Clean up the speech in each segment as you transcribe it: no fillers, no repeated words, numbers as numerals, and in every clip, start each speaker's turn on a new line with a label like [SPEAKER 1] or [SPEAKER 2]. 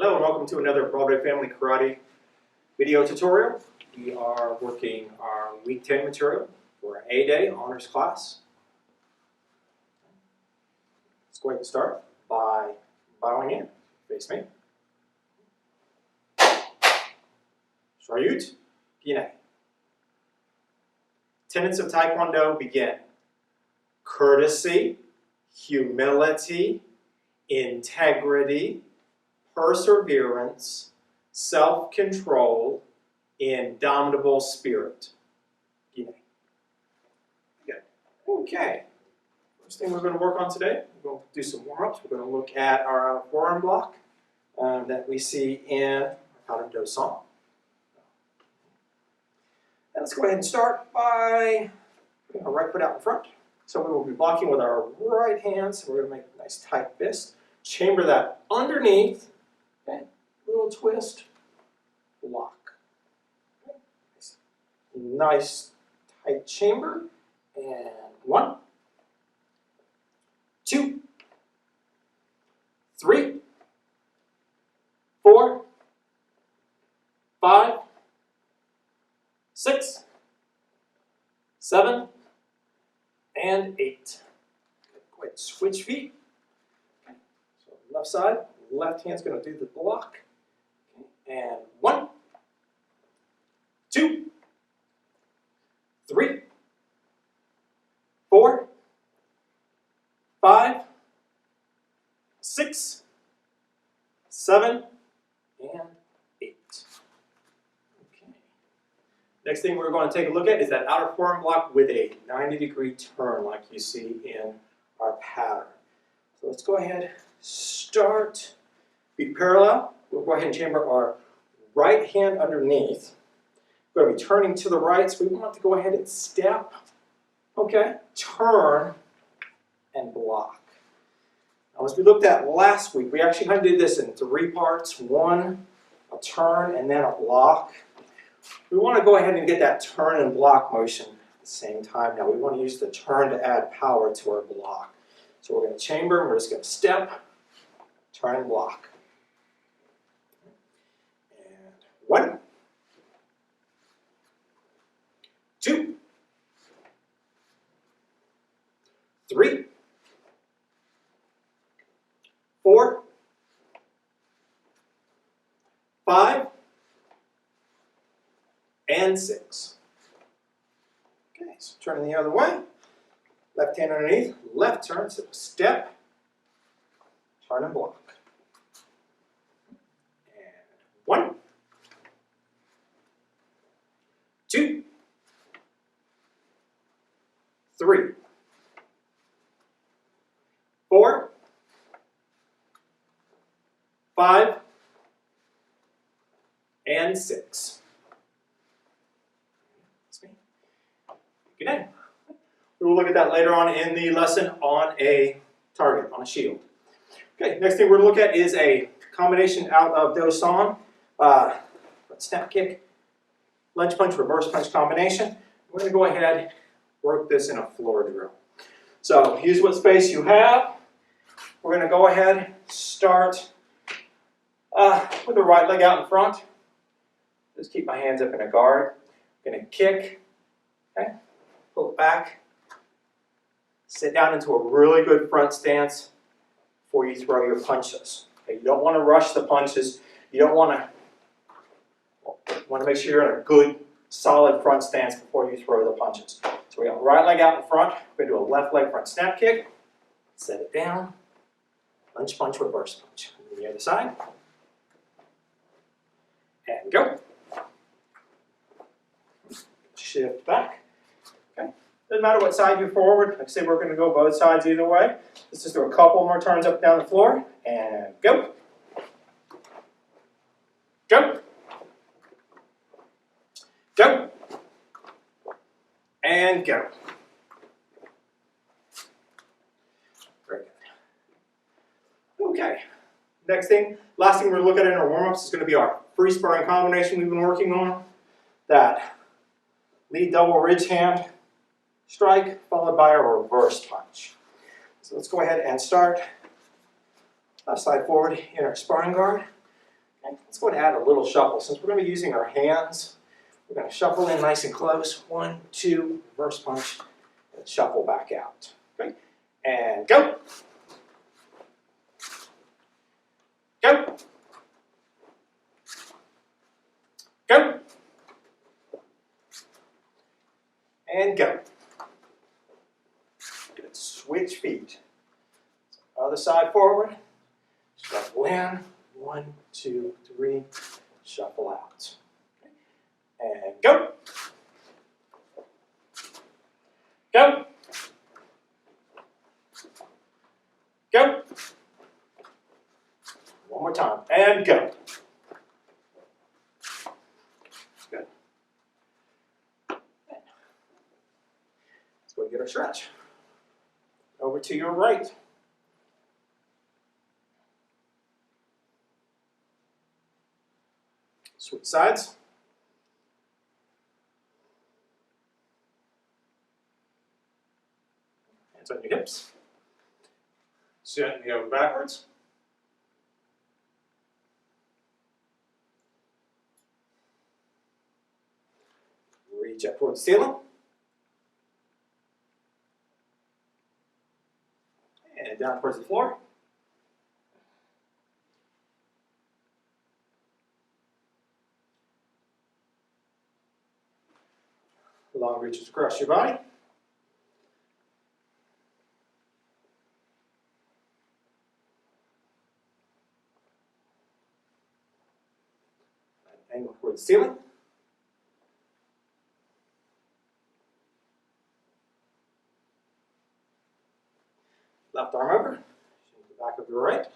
[SPEAKER 1] Hello and welcome to another Broadway Family Karate video tutorial. We are working our week 10 material for our A-Day honors class. Let's go ahead and start by bowing in. Face me. Shoryut, Gine. Tenets of Taekwondo begin. Courtesy, humility, integrity, perseverance, self-control, indomitable spirit. Good. Okay. First thing we're going to work on today, we're going to do some warm-ups. We're going to look at our Outer Forearm Block that we see in Taekwondo song. And let's go ahead and start by putting our right foot out in front. So we will be blocking with our right hand. So we're going to make a nice tight fist. Chamber that underneath. Okay. Little twist. Block. Okay. Nice tight chamber. And 1, 2, 3, 4, 5, 6, 7, and 8. Go ahead and switch feet. Okay. So left side, left hand's going to do the block. Okay. And 1, 2, 3, 4, 5, 6, 7, and 8. Okay. Next thing we're going to take a look at is that outer forearm block with a 90-degree turn like you see in our pattern. So let's go ahead, start, be parallel. We'll go ahead and chamber our right hand underneath. We're going to be turning to the right, so we want to go ahead and step, okay, turn, and block. Now as we looked at last week, we actually kind of did this in 3 parts. 1, a turn, and then a block. We want to go ahead and get that turn and block motion at the same time. Now we want to use the turn to add power to our block. So we're going to chamber, and we're just going to step, turn, and block. And 1, 2, 3, 4, 5, and 6. Okay, so turning the other way. Left hand underneath, left turn, so step, turn and block. And 1, 2, 3, 4, 5, and 6. Good day. We will look at that later on in the lesson on a target, on a shield. Okay, next thing we're going to look at is a combination out of Do-san, snap kick, lunge punch, reverse punch combination. We're going to go ahead and work this in a floor drill. So use what space you have. We're going to go ahead and start with the right leg out in front. Just keep my hands up in a guard. I'm going to kick, okay, pull it back. Sit down into a really good front stance before you throw your punches. Okay, you don't want to rush the punches. You don't want to make sure you're in a good, solid front stance before you throw the punches. So we got right leg out in front. We're going to do a left leg front snap kick. Set it down. Lunge punch, reverse punch. On the other side. And go. Shift back. Okay. Doesn't matter what side you're forward. Like I say, we're going to go both sides either way. Let's just do a couple more turns up and down the floor. And go. Go. Go. And go. Very good. Okay. Next thing, last thing we're looking at in our warm-ups is going to be our free sparring combination we've been working on. That lead double Rigdehand strike followed by a reverse punch. So let's go ahead and start left side forward in our sparring guard. Okay, let's go ahead and add a little shuffle. Since we're going to be using our hands, we're going to shuffle in nice and close. 1, 2, reverse punch, and shuffle back out. Okay, and go. Go. Go. And go. Good. Switch feet. Other side forward. Shuffle in. 1, 2, 3. Shuffle out. Okay. And go. Go. Go. One more time. And go. Good. Let's go get our stretch. Over to your right. Switch sides. Hands on your hips. Gently over backwards. Reach up towards the ceiling. And down towards the floor. Long reaches across your body. Angle towards the ceiling. Left arm over. The back of your right.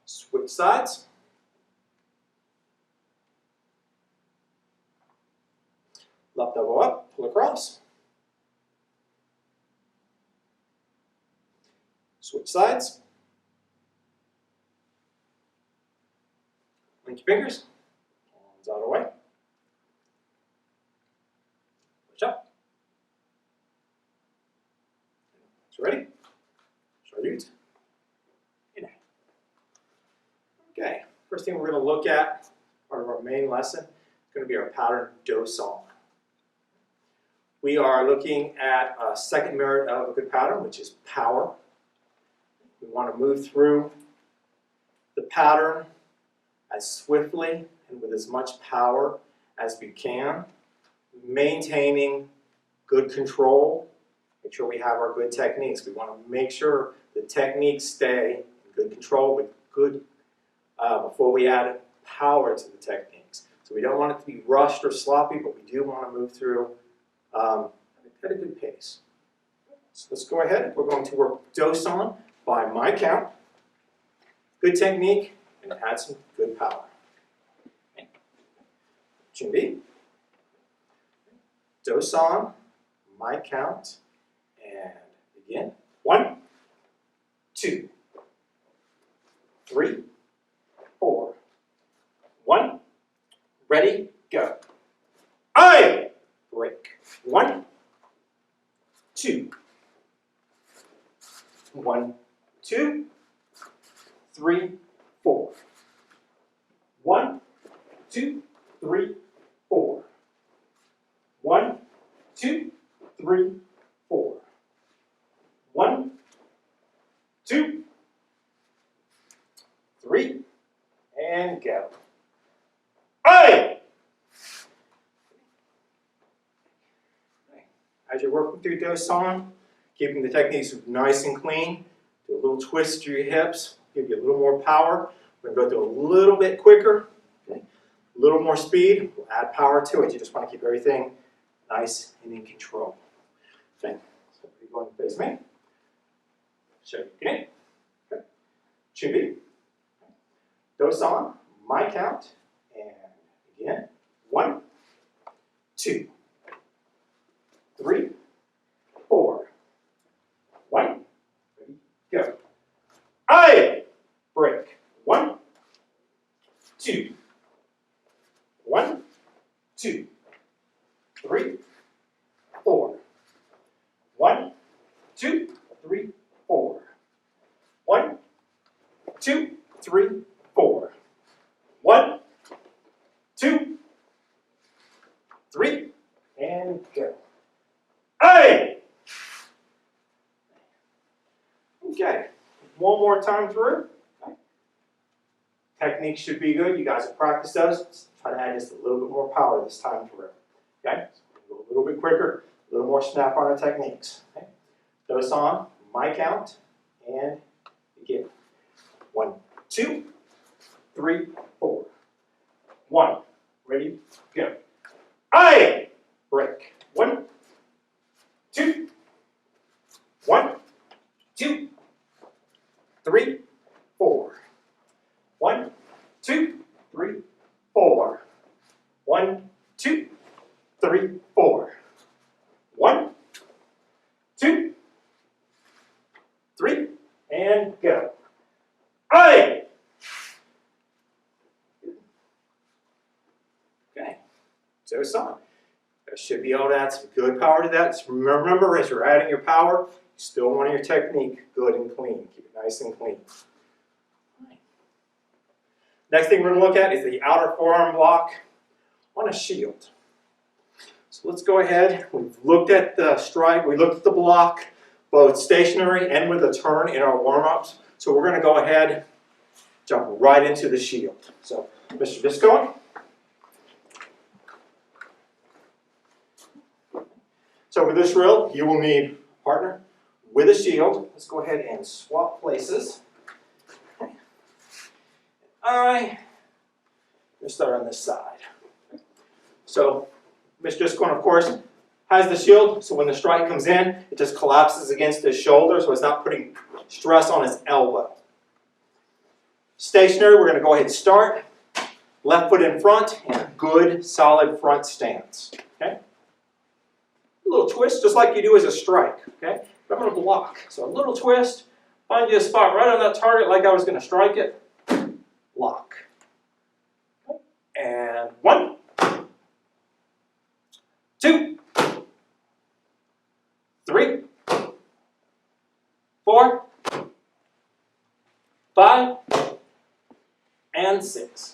[SPEAKER 1] Switch sides. Left elbow up, pull across. Switch sides. Link your fingers. Arms out of the way. Push up. Ready? Salute. Okay, first thing we're going to look at, part of our main lesson, is going to be our pattern do song. We are looking at a second merit of a good pattern, which is power. We want to move through the pattern as swiftly and with as much power as we can, maintaining good control. Make sure we have our good techniques. We want to make sure the techniques stay in good control with good, before we add power to the techniques. So we don't want it to be rushed or sloppy, but we do want to move through at a good pace. So let's go ahead. We're going to work do-san by my count. Good technique, and add some good power. Okay. Junbi. Do-san, my count. And begin. 1, 2, 3, 4. 1. Ready, go. I break. 1, 2. 1, 2, 3, 4. 1, 2, 3, 4. 1, 2, 3, 4. 1, 2, 3, and go. Aye! As you're working through do-san, keeping the techniques nice and clean, do a little twist to your hips, give you a little more power. We're going to go through a little bit quicker, okay? A little more speed, we'll add power to it. You just want to keep everything nice and in control. Okay, so you're going to face me. Show you again. Okay. Chubi. Do-san, my count, and again. 1, 2, 3, 4. 1, ready, go. I break. 1, 2. 1, 2, 3, 4. 1, 2, 3, 4. 1, 2, 3, 4. 1, 2, 3, and go. Hey! Okay, one more time through. Okay. Technique should be good. You guys have practiced those. Let's try to add just a little bit more power this time through. Okay, so go a little bit quicker, a little more snap on our techniques. Okay. Those on, my count, and begin. 1, 2, 3, 4. 1, ready, go. Aye! Break. 1, 2, 1, 2, 3, 4. 1, 2, 3, 4. 1, 2, 3, 4. 1, 2, 3, and go. Aye! Okay, so it's on. You should be able to add some good power to that. Just remember, as you're adding your power, you still want your technique good and clean. Keep it nice and clean. Right. Next thing we're going to look at is the outer forearm block on a shield. So let's go ahead. We've looked at the strike. We looked at the block, both stationary and with a turn in our warm-ups. So we're going to go ahead, jump right into the shield. So, Mr. Viscone. So for this drill, you will need a partner with a shield. Let's go ahead and swap places. Let's start on this side. So Mr. Viscone, of course, has the shield, so when the strike comes in, it just collapses against his shoulder, so it's not putting stress on his elbow. Stationary, we're going to go ahead and start. Left foot in front, and a good, solid front stance. Okay? A little twist, just like you do as a strike. Okay? But I'm going to block. So a little twist, find you a spot right on that target like I was going to strike it. Lock. Okay. And 1, 2, 3, 4, 5, and 6.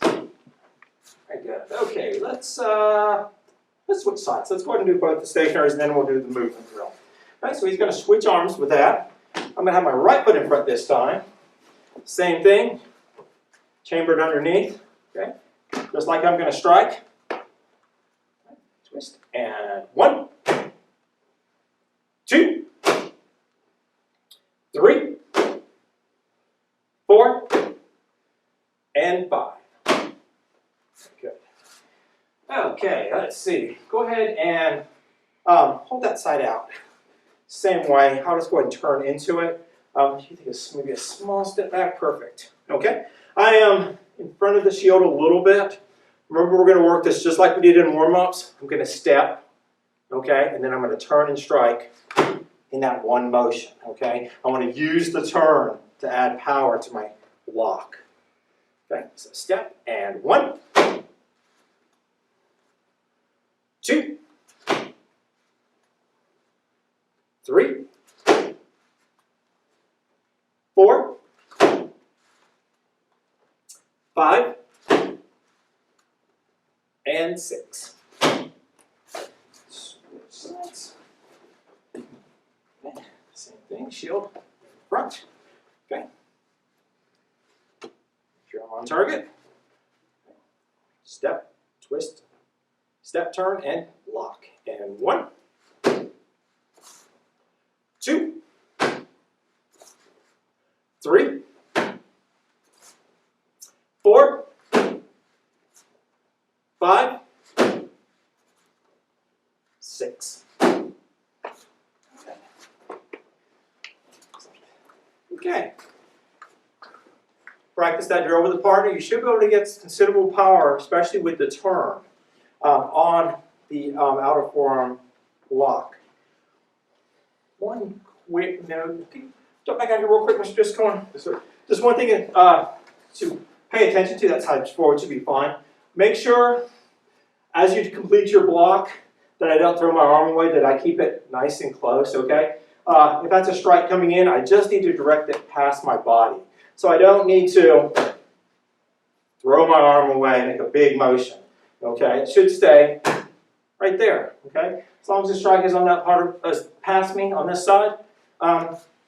[SPEAKER 1] Very good. Okay, let's switch sides. Let's go ahead and do both the stationaries, and then we'll do the movement drill. All right, so he's going to switch arms with that. I'm going to have my right foot in front this time. Same thing, chambered underneath. Okay, just like I'm going to strike. Twist and 1, 2, 3, 4, and 5. Good. Okay, let's see. Go ahead and hold that side out. Same way. I'll just go ahead and turn into it. You think it's maybe a small step back. Perfect. Okay. I am in front of the shield a little bit. Remember, we're going to work this just like we did in warm-ups. I'm going to step, okay, and then I'm going to turn and strike in that one motion, okay? I want to use the turn to add power to my block. Okay, so step and 1, 2, 3, 4, 5, and 6. Switch sides. Okay. Same thing, shield in front. Okay. You're on target. Step, twist, step, turn, and lock. And 1, 2, 3, 4, 5, 6. Okay. Practice that drill with a partner. You should be able to get considerable power, especially with the turn on the outer forearm block. One quick note. Jump back out here real quick, Mr. Viscone. Just one thing to pay attention to. That side forward should be fine. Make sure, as you complete your block, that I don't throw my arm away, that I keep it nice and close, okay? If that's a strike coming in, I just need to direct it past my body. So I don't need to throw my arm away, make a big motion. Okay, it should stay right there. Okay, as long as the strike is on that part of past me on this side,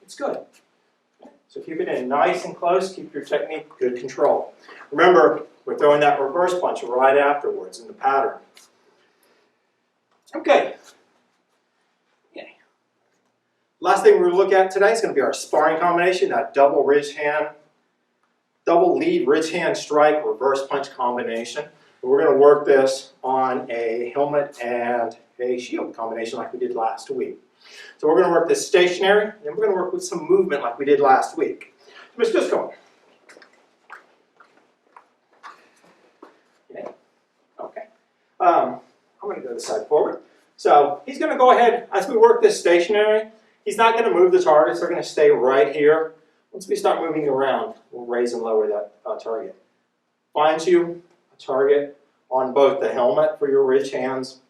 [SPEAKER 1] it's good. So keep it in nice and close. Keep your technique good control. Remember, we're throwing that reverse punch right afterwards in the pattern. Okay. Last thing we're going to look at today is going to be our sparring combination, that double lead ridge hand strike reverse punch combination. And we're going to work this on a helmet and a shield combination like we did last week. So we're going to work this stationary, and then we're going to work with some movement like we did last week. So let's just go. Okay. I'm going to go this side forward. So he's going to go ahead, as we work this stationary, he's not going to move the targets. They're going to stay right here. Once we start moving around, we'll raise and lower that target. Find you a target on both the helmet for your ridge hands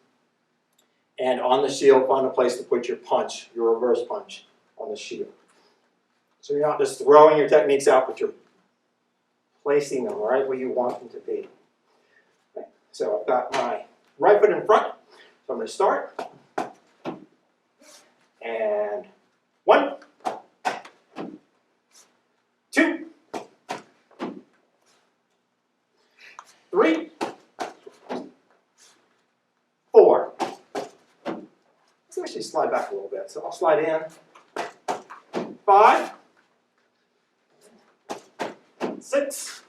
[SPEAKER 1] and on the shield. Find a place to put your punch, your reverse punch on the shield. So you're not just throwing your techniques out, but you're placing them right where you want them to be. Okay. So I've got my right foot in front. So I'm going to start. And 1, 2, 3, 4. Let's actually slide back a little bit. So I'll slide in. 5, 6,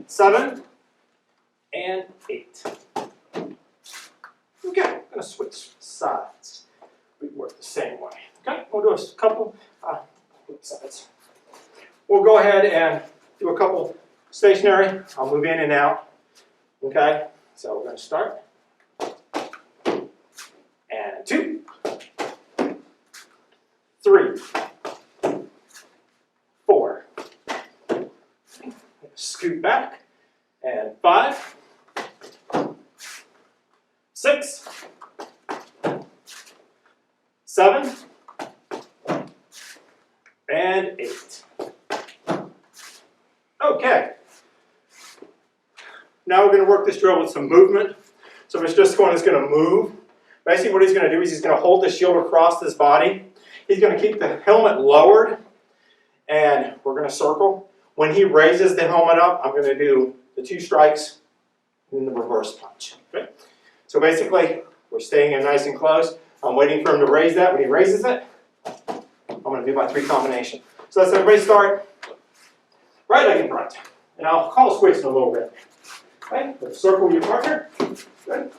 [SPEAKER 1] 7, and 8. Okay, I'm going to switch sides. We work the same way. Okay, we'll do a couple sides. We'll go ahead and do a couple stationary. I'll move in and out. Okay, so we're going to start. And 2, 3, 4. Scoot back. And 5, 6, 7, and 8. Okay. Now we're going to work this drill with some movement. So Mr. Discone is going to move. Basically what he's going to do is he's going to hold the shield across his body. He's going to keep the helmet lowered, and we're going to circle. When he raises the helmet up, I'm going to do the 2 strikes and the reverse punch. Okay? So basically, we're staying in nice and close. I'm waiting for him to raise that. When he raises it, I'm going to do my 3 combination. So let's everybody start. Right leg in front. And I'll call a switch in a little bit. Okay? Let's circle your partner. Good.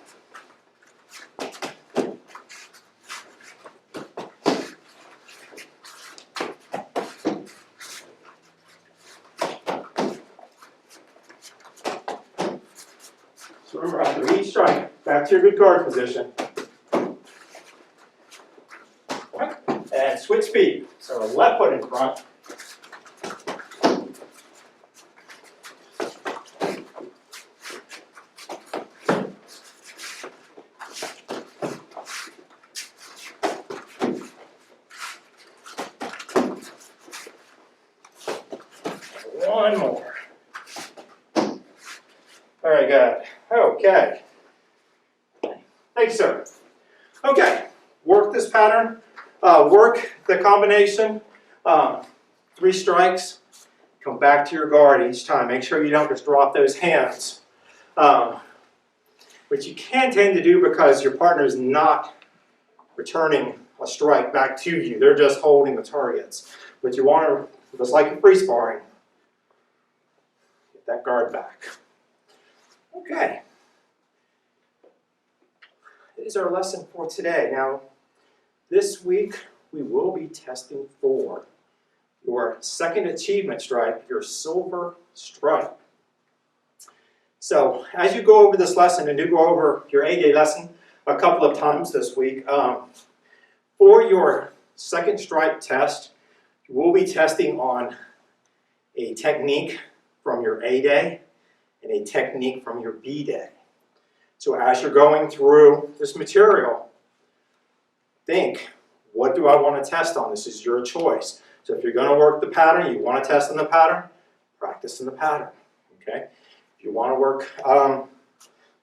[SPEAKER 1] So remember, after each strike, back to your good guard position. And switch feet. So left foot in front. One more. Very good. Okay. Thank you, sir. Okay. Work this pattern. Work the combination. 3 strikes. Come back to your guard each time. Make sure you don't just drop those hands. Which you can tend to do because your partner is not returning a strike back to you. They're just holding the targets. But you want to, just like in free sparring, get that guard back. Okay. That is our lesson for today. Now, this week we will be testing for your second achievement stripe, your silver stripe. So, as you go over this lesson, and do go over your A-Day lesson a couple of times this week, for your second stripe test, we'll be testing on a technique from your A-Day and a technique from your B-Day. So as you're going through this material, think, what do I want to test on? This is your choice. So if you're going to work the pattern, you want to test in the pattern, practice in the pattern. Okay? If you want to work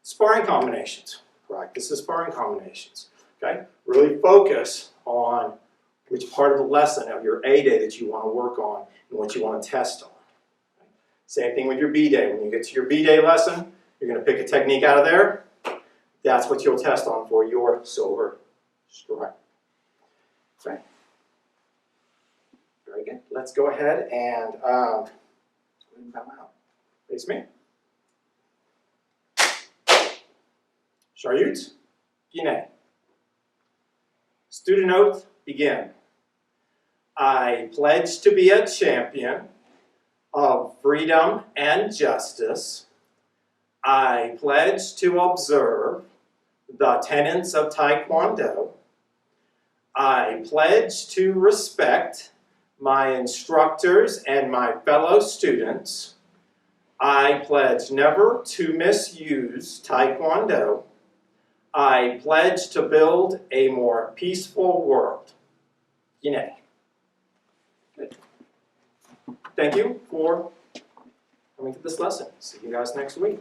[SPEAKER 1] sparring combinations, practice the sparring combinations. Okay? Really focus on which part of the lesson of your A day that you want to work on and what you want to test on. Okay? Same thing with your B day. When you get to your B day lesson, you're going to pick a technique out of there. That's what you'll test on for your silver stripe. Okay. Very good. Let's go ahead and bow out. Face me. Chariot, Guinea. Student oath, begin. I pledge to be a champion of freedom and justice. I pledge to observe the tenets of Taekwondo. I pledge to respect my instructors and my fellow students. I pledge never to misuse Taekwondo. I pledge to build a more peaceful world. Yine. Good. Thank you for coming to this lesson. See you guys next week.